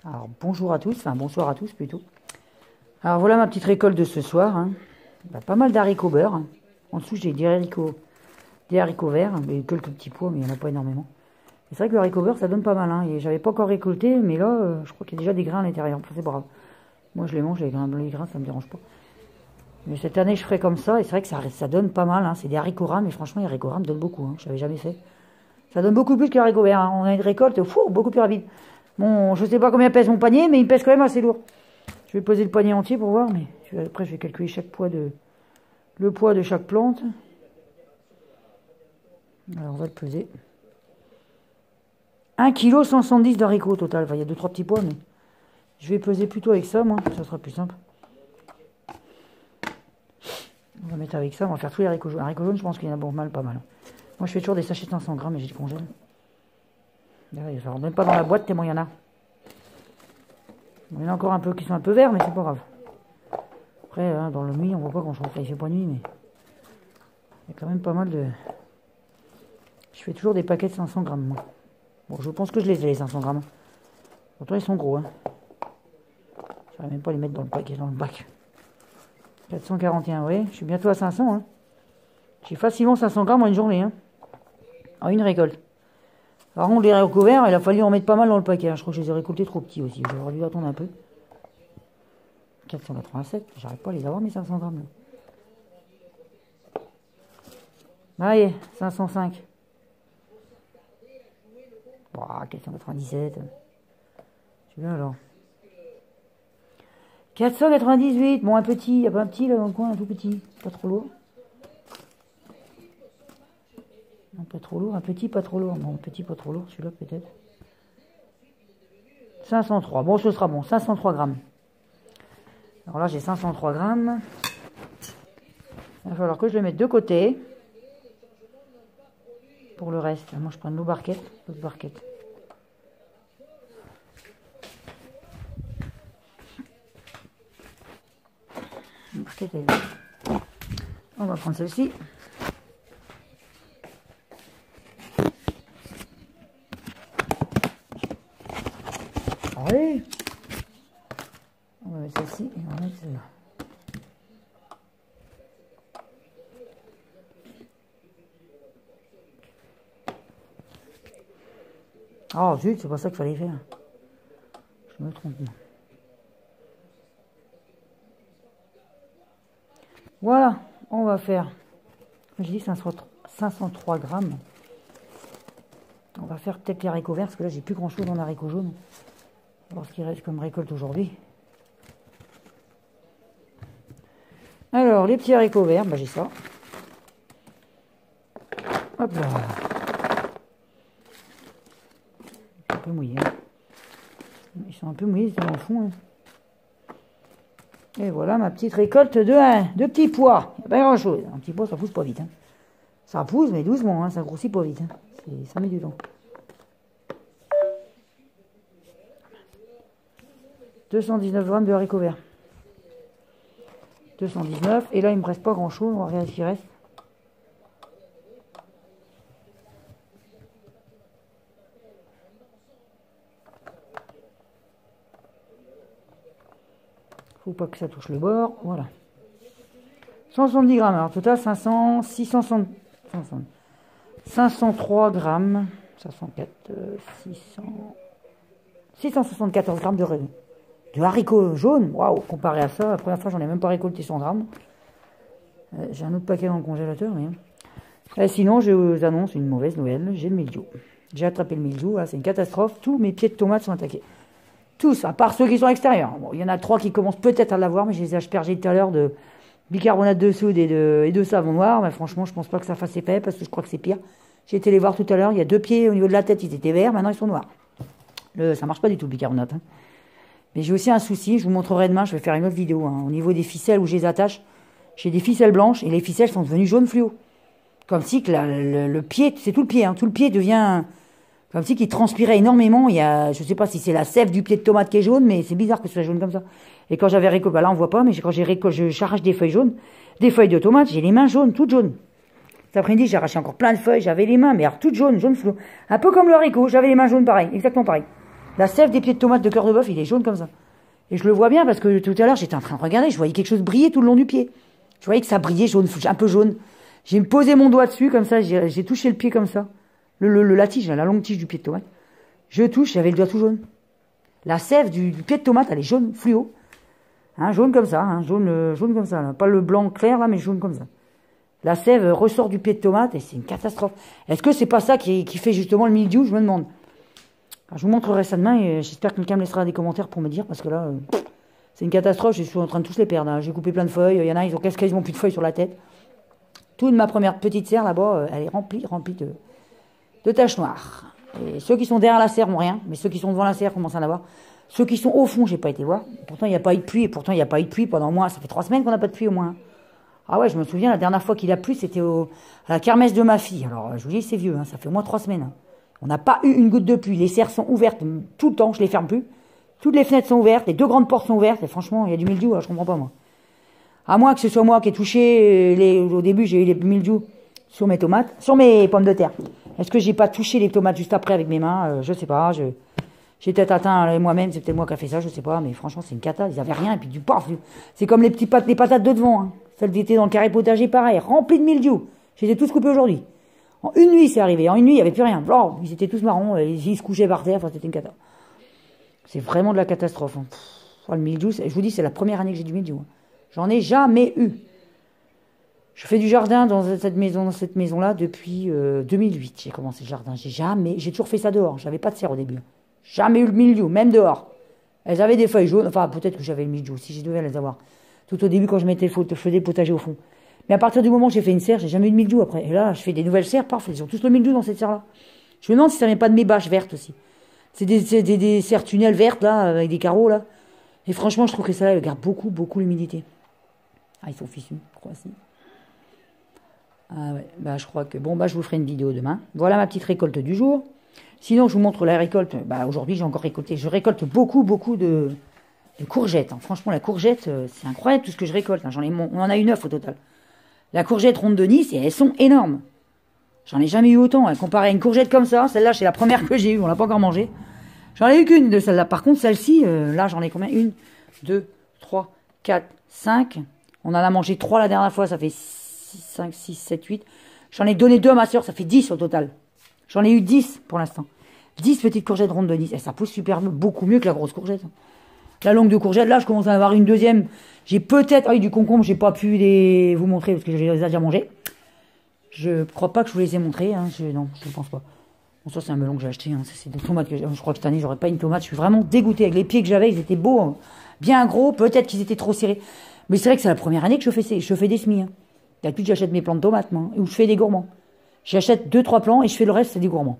Alors bonjour à tous, enfin bonsoir à tous plutôt. Alors voilà ma petite récolte de ce soir. Hein. Bah, pas mal d'haricots beurre. Hein. En dessous j'ai des haricots verts, mais quelques petits pois, mais il n'y en a pas énormément. C'est vrai que le haricot beurre ça donne pas mal. Hein. Et j'avais pas encore récolté, mais là je crois qu'il y a déjà des grains à l'intérieur. C'est pas grave. Moi je les mange, les grains ça me dérange pas. Mais cette année je ferai comme ça, et c'est vrai que ça donne pas mal. Hein. C'est des haricots rames, et franchement les haricots rames donnent beaucoup. Hein. Je n'avais jamais fait. Ça donne beaucoup plus que les haricots verts. Hein. On a une récolte beaucoup plus rapide. Bon, je sais pas combien pèse mon panier, mais il pèse quand même assez lourd. Je vais poser le panier entier pour voir, mais après je vais calculer le poids de chaque plante. Alors on va le peser. 1 kg 170 d'haricots au total. Enfin, il y a 2-3 petits pois, mais je vais peser plutôt avec ça, moi. Ça sera plus simple. On va mettre avec ça, on va faire tous les haricots jaunes. Haricots jaunes, je pense qu'il y en a pas mal. Moi, je fais toujours des sachets de 500 grammes et je les congèle. D'ailleurs, ça ne rentre même pas dans la boîte tellement il y en a. Il y en a encore un peu qui sont un peu verts, mais c'est pas grave. Après, hein, dans le nuit, on voit pas grand chose. Il fait pas nuit, mais il y a quand même pas mal de. Je fais toujours des paquets de 500 grammes, moi. Bon, je pense que je les ai, les 500 grammes. Pourtant, ils sont gros, hein. Je n'arrive même pas à les mettre dans le paquet, dans le bac. 441, oui. Je suis bientôt à 500, hein. J'ai facilement 500 grammes en une journée, hein. En une récolte. Par contre, les haricots verts, il a fallu en mettre pas mal dans le paquet. Hein. Je crois que je les ai récoltés trop petits aussi. J'aurais dû attendre un peu. 487, j'arrive pas à les avoir, mes 500 grammes. Là. Allez, 505. Bon, 497. Je suis bien alors. 498. Bon, un petit. Il n'y a pas un petit là dans le coin, un tout petit. Pas trop lourd. Non, pas trop lourd. Un petit, pas trop lourd. Bon, un petit, pas trop lourd. Celui-là peut-être. 503. Bon, ce sera bon. 503 grammes. Alors là, j'ai 503 grammes. Il va falloir que je le mette de côté. Pour le reste, moi je prends l'eau barquette. L'autre barquette. La barquette est là. On va prendre celle-ci. Allez. On va mettre celle-ci et on va mettre celle-là. Oh zut, c'est pas ça qu'il fallait faire. Je me trompe. Voilà, on va faire, j'ai dit 503 grammes. On va faire peut-être les haricots verts, parce que là j'ai plus grand chose en haricots jaunes. On va voir ce qu'il reste comme récolte aujourd'hui. Alors, les petits haricots verts, bah j'ai ça. Hop là. Un peu mouillés. Ils sont un peu mouillés, ils sont dans le fond. Hein. Et voilà ma petite récolte de petits pois. Il n'y a pas grand chose. Un petit pois, ça pousse pas vite. Hein. Ça pousse, mais doucement. Hein. Ça grossit pas vite. Hein. Ça met du temps. 219 grammes de haricots verts. 219. Et là, il ne me reste pas grand chose. On va regarder ce qu'il reste. Faut pas que ça touche le bord. Voilà. 170 grammes. Alors, total, 503 grammes. 674 grammes de haricots jaunes. Waouh, comparé à ça, la première fois, j'en ai même pas récolté 100 grammes. J'ai un autre paquet dans le congélateur, mais. Sinon, je vous annonce une mauvaise nouvelle. J'ai le mildiou. J'ai attrapé le mildiou. C'est une catastrophe. Tous mes pieds de tomates sont attaqués. Tous, à part ceux qui sont extérieurs. Bon, il y en a 3 qui commencent peut-être à l'avoir, mais je les ai aspergés tout à l'heure de bicarbonate de soude et de savon noir. Mais franchement, je pense pas que ça fasse effet parce que je crois que c'est pire. J'ai été les voir tout à l'heure. Il y a 2 pieds au niveau de la tête, ils étaient verts. Maintenant, ils sont noirs. Ça marche pas du tout, le bicarbonate. Hein. Mais j'ai aussi un souci. Je vous montrerai demain. Je vais faire une autre vidéo. Hein. Au niveau des ficelles où je les attache, j'ai des ficelles blanches et les ficelles sont devenues jaunes fluo. Comme si que le pied, c'est tout le pied. Hein, tout le pied devient. Comme si qu'il transpirait énormément. Il y a, je sais pas si c'est la sève du pied de tomate qui est jaune, mais c'est bizarre que ce soit jaune comme ça. Et quand j'avais récolté, bah là on voit pas, mais quand j'arrache des feuilles jaunes, des feuilles de tomates, j'ai les mains jaunes, toutes jaunes. Cet après-midi, j'ai arraché encore plein de feuilles, j'avais les mains, mais alors toutes jaunes, jaune flou. Un peu comme le haricot, j'avais les mains jaunes pareil, exactement pareil. La sève des pieds de tomate de cœur de bœuf, il est jaune comme ça. Et je le vois bien parce que tout à l'heure, j'étais en train de regarder, je voyais quelque chose briller tout le long du pied. Je voyais que ça brillait jaune, un peu jaune. J'ai posé mon doigt dessus comme ça, j'ai touché le pied comme ça. La tige, la longue tige du pied de tomate. Je touche, j'avais le doigt tout jaune. La sève du pied de tomate, elle est jaune fluo. Hein, jaune comme ça, hein, jaune comme ça. Là. Pas le blanc clair là, mais jaune comme ça. La sève ressort du pied de tomate et c'est une catastrophe. Est-ce que c'est pas ça qui fait justement le mildiou? Je me demande. Alors, je vous montrerai ça demain et j'espère que quelqu'un me laissera des commentaires pour me dire parce que là, c'est une catastrophe. Je suis en train de tous les perdre. Hein. J'ai coupé plein de feuilles. Il y en a, ils ont quasiment plus de feuilles sur la tête. Toute ma première petite serre là-bas, elle est remplie de taches noires. Et ceux qui sont derrière la serre n'ont rien, mais ceux qui sont devant la serre commencent à en avoir. Ceux qui sont au fond, j'ai pas été voir. Pourtant, il n'y a pas eu de pluie. Et pourtant, il n'y a pas eu de pluie pendant moi. Ça fait 3 semaines qu'on n'a pas de pluie au moins. Ah ouais, je me souviens, la dernière fois qu'il a plu, c'était à la kermesse de ma fille. Alors, je vous dis, c'est vieux, hein, ça fait au moins 3 semaines. Hein. On n'a pas eu une goutte de pluie. Les serres sont ouvertes tout le temps, je les ferme plus. Toutes les fenêtres sont ouvertes, les 2 grandes portes sont ouvertes. Et franchement, il y a du mildiou, là, je comprends pas, moi. À moins que ce soit moi qui ai touché, au début, j'ai eu les mildiou sur mes tomates, sur mes pommes de terre. Est-ce que j'ai pas touché les tomates juste après avec mes mains? Je sais pas, j'ai peut-être atteint moi-même, c'est peut-être moi qui a fait ça, je sais pas, mais franchement, c'est une cata, ils avaient rien, et puis du paf. C'est comme les patates de devant, hein. Celles qui étaient dans le carré potager, pareil, remplies de mildiou. J'ai tous coupés aujourd'hui. En une nuit, c'est arrivé. En une nuit, il n'y avait plus rien. Oh, ils étaient tous marrons, ils se couchaient par terre, enfin, c'était une cata. C'est vraiment de la catastrophe. Hein. Oh, le mildiou, je vous dis, c'est la première année que j'ai du mildiou. Hein. J'en ai jamais eu. Je fais du jardin dans cette maison-là depuis 2008. J'ai commencé le jardin. J'ai toujours fait ça dehors. J'avais pas de serre au début. Jamais eu le mildiou, même dehors. Elles avaient des feuilles jaunes. Enfin, peut-être que j'avais le mildiou, si je devais les avoir. Tout au début, quand je faisais des potagers au fond. Mais à partir du moment où j'ai fait une serre, j'ai jamais eu de mildiou après. Et là, je fais des nouvelles serres, parfait. Ils ont tous le mildiou dans cette serre-là. Je me demande si ça vient pas de mes bâches vertes aussi. C'est des serres tunnels vertes, là, avec des carreaux, là. Et franchement, je trouve que ça, garde beaucoup l'humidité. Ah, ils sont fichus, je crois, si. Ah ouais, bah je crois que... Bon, bah je vous ferai une vidéo demain. Voilà ma petite récolte du jour. Sinon, je vous montre la récolte. Bah aujourd'hui, j'ai encore récolté. Je récolte beaucoup de courgettes. Hein. Franchement, la courgette, c'est incroyable tout ce que je récolte. Hein. On en a eu 9 au total. La courgette ronde de Nice, et elles sont énormes. J'en ai jamais eu autant. Hein. Comparé à une courgette comme ça, celle-là, c'est la première que j'ai eue. On l'a pas encore mangée. J'en ai eu qu'une de celle-là. Par contre, celle-ci, là, j'en ai combien? 1, 2, 3, 4, 5. On en a mangé 3 la dernière fois. Ça fait 5, 6, 7, 8. J'en ai donné 2 à ma soeur. Ça fait 10 au total. J'en ai eu 10 pour l'instant. 10 petites courgettes rondes de Nice. Et ça pousse super beaucoup mieux que la grosse courgette. La longue de courgette, là, je commence à en avoir une deuxième. J'ai peut-être... Ah oui, du concombre, j'ai pas pu vous montrer parce que je les ai déjà mangés. Je crois pas que je vous les ai montrés. Hein. Non, je ne pense pas. Bon, ça, c'est un melon que j'ai acheté. Hein. C'est des tomates que je crois que cette année, j'aurais pas une tomate. Je suis vraiment dégoûtée. Avec les pieds que j'avais, ils étaient beaux. Hein. Bien gros. Peut-être qu'ils étaient trop serrés. Mais c'est vrai que c'est la première année que je fais des semis. Hein. D'habitude, j'achète mes plants de tomates, moi. Ou je fais des gourmands. J'achète 2-3 plants et je fais le reste, c'est des gourmands.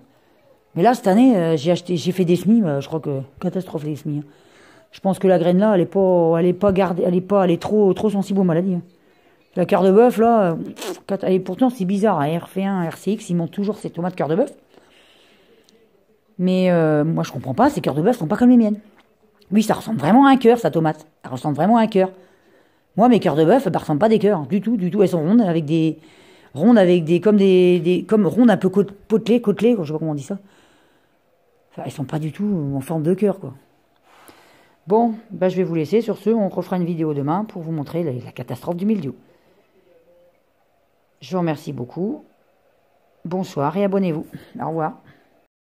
Mais là, cette année, j'ai fait des semis. Je crois que catastrophe, les semis. Hein. Je pense que la graine là, elle est trop sensible aux maladies. Hein. La cœur de bœuf là, et pourtant c'est bizarre, à RF1, RCX, ils montent toujours ces tomates cœur de bœuf. Mais moi je comprends pas, ces cœurs de bœuf sont pas comme les miennes. Oui, ça ressemble vraiment à un cœur, sa tomate. Ça ressemble vraiment à un cœur. Moi, mes cœurs de bœuf, elles ne ressemblent pas à des cœurs, du tout. Elles sont rondes avec des rondes comme rondes un peu potelées, je sais pas comment on dit ça. Enfin, elles sont pas du tout en forme de cœur, quoi. Bon, bah, je vais vous laisser. Sur ce, on refera une vidéo demain pour vous montrer la catastrophe du mildiou. Je vous remercie beaucoup. Bonsoir et abonnez-vous. Au revoir.